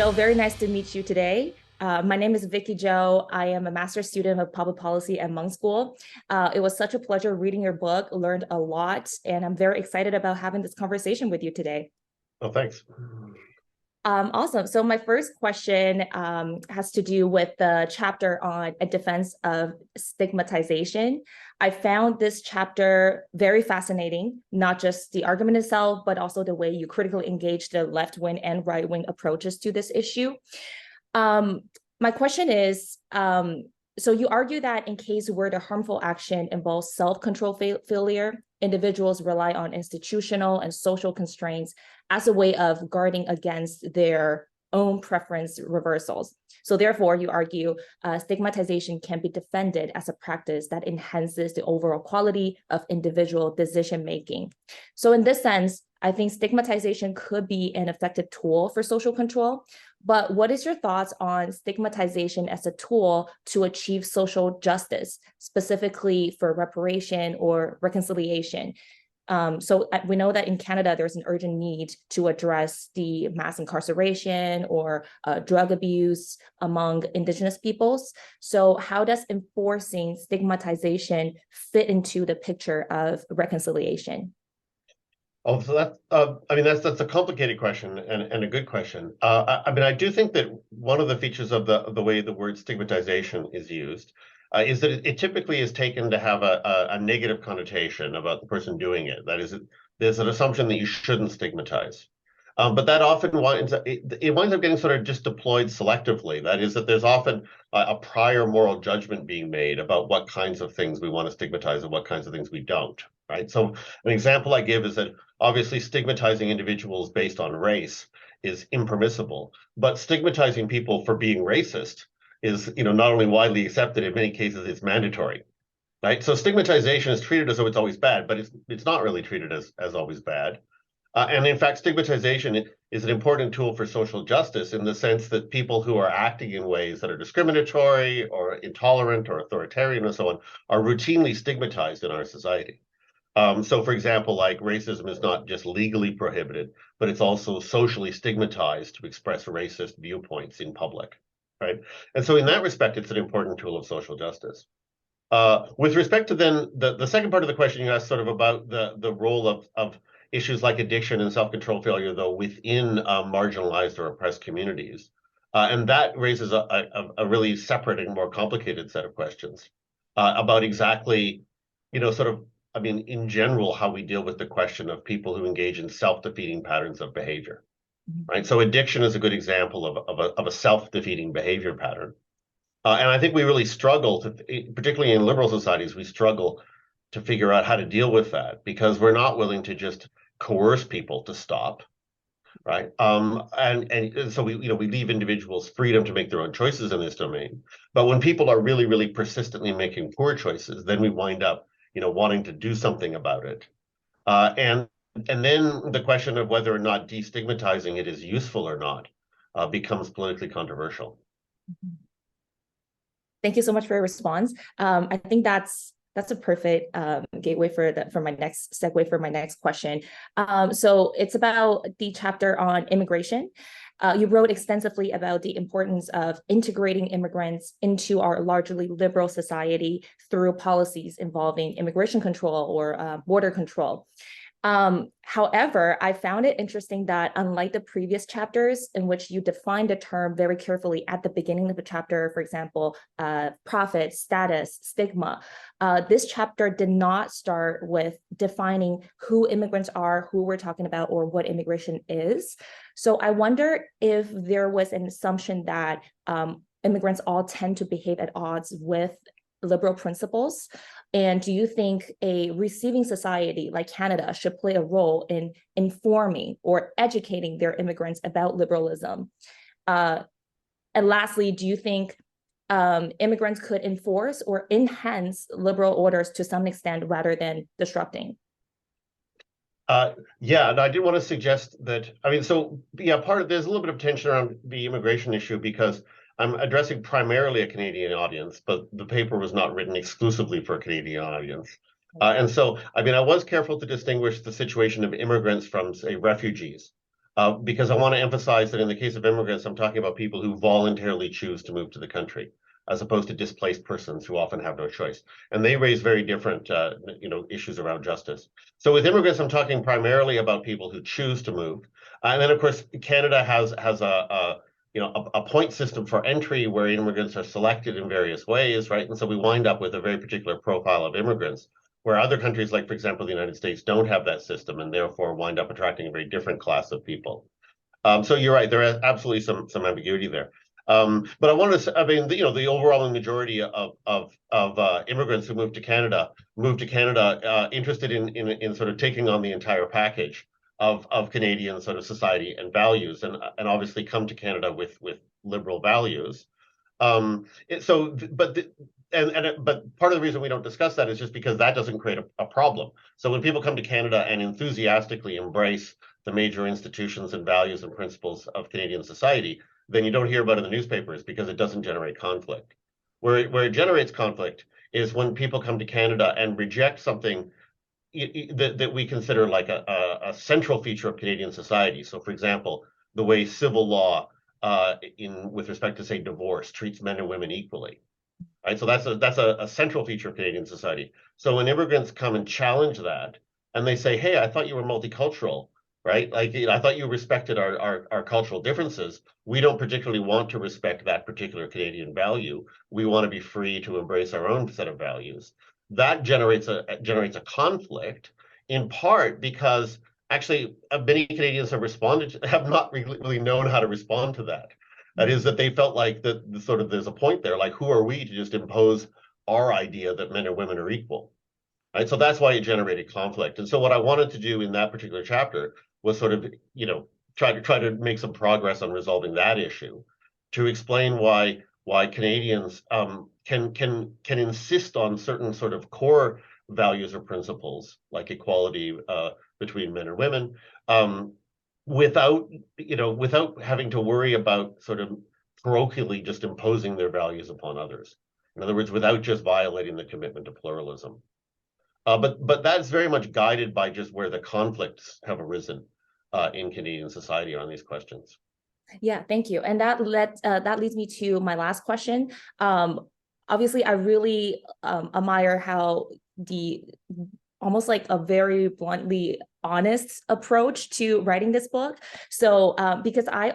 Zhou, very nice to meet you today. My name is Vicky Zhou. I am a master's student of public policy at Munk School. It was such a pleasure reading your book, learned a lot, and I'm very excited about having this conversation with you today. Oh, thanks. Awesome. So my first question has to do with the chapter on a defense of stigmatization. I found this chapter very fascinating, not just the argument itself, but also the way you critically engage the left-wing and right-wing approaches to this issue. My question is, so you argue that in case where the harmful action involves self-control failure, individuals rely on institutional and social constraints as a way of guarding against their own preference reversals. So therefore, you argue stigmatization can be defended as a practice that enhances the overall quality of individual decision-making. So in this sense, I think stigmatization could be an effective tool for social control. But what is your thoughts on stigmatization as a tool to achieve social justice, specifically for reparation or reconciliation? So we know that in Canada, there's an urgent need to address the mass incarceration or drug abuse among Indigenous peoples. So how does enforcing stigmatization fit into the picture of reconciliation? Oh, so that's a complicated question and a good question. I do think that one of the features of the way the word stigmatization is used is that it typically is taken to have a negative connotation about the person doing it. That is, there's an assumption that you shouldn't stigmatize. But that often winds up, it winds up getting sort of just deployed selectively. That is, that there's often a prior moral judgment being made about what kinds of things we want to stigmatize and what kinds of things we don't. Right. So an example I give is that obviously stigmatizing individuals based on race is impermissible, but stigmatizing people for being racist is, not only widely accepted, in many cases it's mandatory. Right. So stigmatization is treated as though it's always bad, but it's not really treated as always bad. And in fact, stigmatization is an important tool for social justice in the sense that people who are acting in ways that are discriminatory or intolerant or authoritarian and so on are routinely stigmatized in our society. So, for example, like racism is not just legally prohibited, but it's also socially stigmatized to express racist viewpoints in public, right? And so in that respect, it's an important tool of social justice. With respect to then the second part of the question you asked sort of about the role of issues like addiction and self-control failure, though, within marginalized or oppressed communities. And that raises a really separate and more complicated set of questions about exactly, sort of, in general, how we deal with the question of people who engage in self-defeating patterns of behavior, right? So addiction is a good example of a self-defeating behavior pattern. And I think we really struggle particularly in liberal societies, we struggle to figure out how to deal with that because we're not willing to just coerce people to stop, right? And so we leave individuals freedom to make their own choices in this domain. But when people are really, really persistently making poor choices, then we wind up, wanting to do something about it. And then the question of whether or not destigmatizing it is useful or not becomes politically controversial. Thank you so much for your response. I think that's a perfect gateway for my next segue for my next question. So it's about the chapter on immigration. You wrote extensively about the importance of integrating immigrants into our largely liberal society through policies involving immigration control or border control. However, I found it interesting that unlike the previous chapters in which you defined the term very carefully at the beginning of the chapter, for example, profit, status, stigma, this chapter did not start with defining who immigrants are, who we're talking about, or what immigration is. So I wonder if there was an assumption that immigrants all tend to behave at odds with liberal principles. And do you think a receiving society like Canada should play a role in informing or educating their immigrants about liberalism? And lastly, do you think immigrants could enforce or enhance liberal orders to some extent rather than disrupting? Yeah, and I did want to suggest that, there's a little bit of tension around the immigration issue because I'm addressing primarily a Canadian audience, but the paper was not written exclusively for a Canadian audience. And so, I was careful to distinguish the situation of immigrants from, say, refugees. because I want to emphasize that in the case of immigrants, I'm talking about people who voluntarily choose to move to the country, as opposed to displaced persons who often have no choice. And they raise very different, issues around justice. So with immigrants, I'm talking primarily about people who choose to move. And then, of course, Canada has a point system for entry where immigrants are selected in various ways, right? And so we wind up with a very particular profile of immigrants, where other countries, like, for example, the United States, don't have that system and therefore wind up attracting a very different class of people. So you're right, there is absolutely some ambiguity there. But I wanted to, I mean, the overwhelming majority of immigrants who move to Canada interested in sort of taking on the entire package of Canadian sort of society and values, and obviously come to Canada with liberal values. So, but part of the reason we don't discuss that is just because that doesn't create a problem. So when people come to Canada and enthusiastically embrace the major institutions and values and principles of Canadian society, then you don't hear about it in the newspapers because it doesn't generate conflict. Where it generates conflict is when people come to Canada and reject something that we consider like a central feature of Canadian society. So, for example, the way civil law in with respect to, say, divorce treats men and women equally, right? So that's a central feature of Canadian society. So when immigrants come and challenge that, and they say, "Hey, I thought you were multicultural, right? Like, I thought you respected our cultural differences. We don't particularly want to respect that particular Canadian value. We want to be free to embrace our own set of values." That generates a conflict, in part because actually many Canadians have not really known how to respond to that. That is, that they felt like that sort of there's a point there, like, who are we to just impose our idea that men and women are equal? Right. So that's why it generated conflict. And so what I wanted to do in that particular chapter was sort of, try to make some progress on resolving that issue, to explain why Canadians can insist on certain sort of core values or principles like equality between men and women, um, without having to worry about sort of parochially just imposing their values upon others. In other words, without just violating the commitment to pluralism. But that's very much guided by just where the conflicts have arisen in Canadian society on these questions. Yeah, thank you. And that leads me to my last question. Obviously, I really admire how the almost like a very bluntly honest approach to writing this book. So because I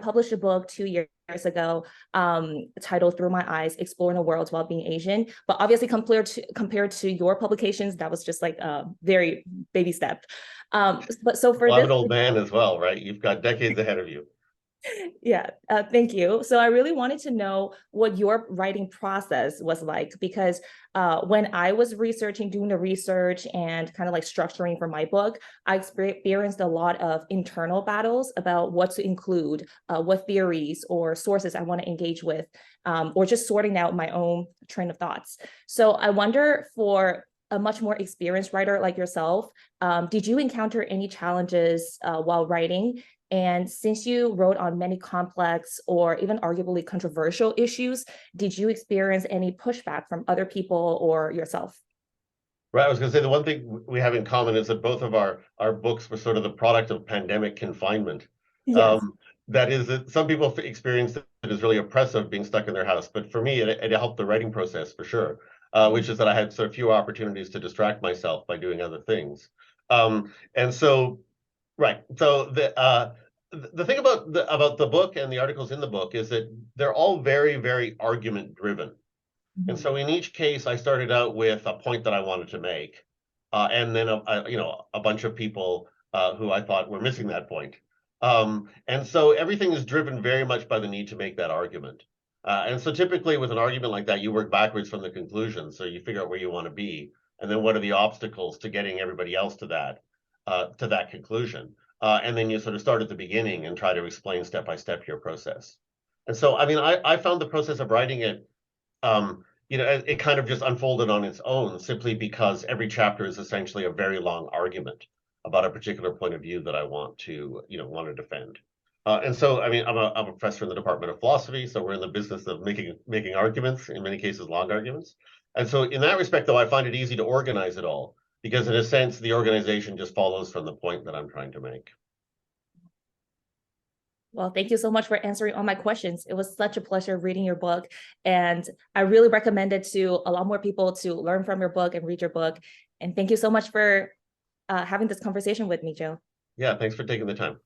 published a book 2 years ago titled Through My Eyes, Exploring the World While Being Asian. But obviously compared to your publications, that was just like a very baby step. But so for Well, I'm this an old man as well, right? You've got decades ahead of you. Yeah, thank you. So I really wanted to know what your writing process was like, because when I was doing the research and kind of like structuring for my book, I experienced a lot of internal battles about what to include, what theories or sources I want to engage with, or just sorting out my own train of thoughts. So I wonder, for a much more experienced writer like yourself, did you encounter any challenges while writing? And since you wrote on many complex or even arguably controversial issues, did you experience any pushback from other people or yourself? Right. I was going to say the one thing we have in common is that both of our books were sort of the product of pandemic confinement. Yes. Um, that is, that some people experience it as really oppressive being stuck in their house, but for me, it helped the writing process for sure. Which is that I had sort of few opportunities to distract myself by doing other things. And so, right. So the thing about the book and the articles in the book is that they're all very, very argument driven. And Mhm. so in each case, I started out with a point that I wanted to make, and then a bunch of people who I thought were missing that point. And so everything is driven very much by the need to make that argument. And so typically with an argument like that, you work backwards from the conclusion. So you figure out where you want to be, and then what are the obstacles to getting everybody else to that conclusion. And then you sort of start at the beginning and try to explain step by step your process. And so, I mean, I found the process of writing it, it kind of just unfolded on its own, simply because every chapter is essentially a very long argument about a particular point of view that I want to defend. And so, I mean, I'm a professor in the Department of Philosophy, so we're in the business of making arguments, in many cases, long arguments. And so, in that respect, though, I find it easy to organize it all because, in a sense, the organization just follows from the point that I'm trying to make. Well, thank you so much for answering all my questions. It was such a pleasure reading your book. And I really recommend it to a lot more people to learn from your book and read your book. And thank you so much for having this conversation with me, Joe. Yeah, thanks for taking the time.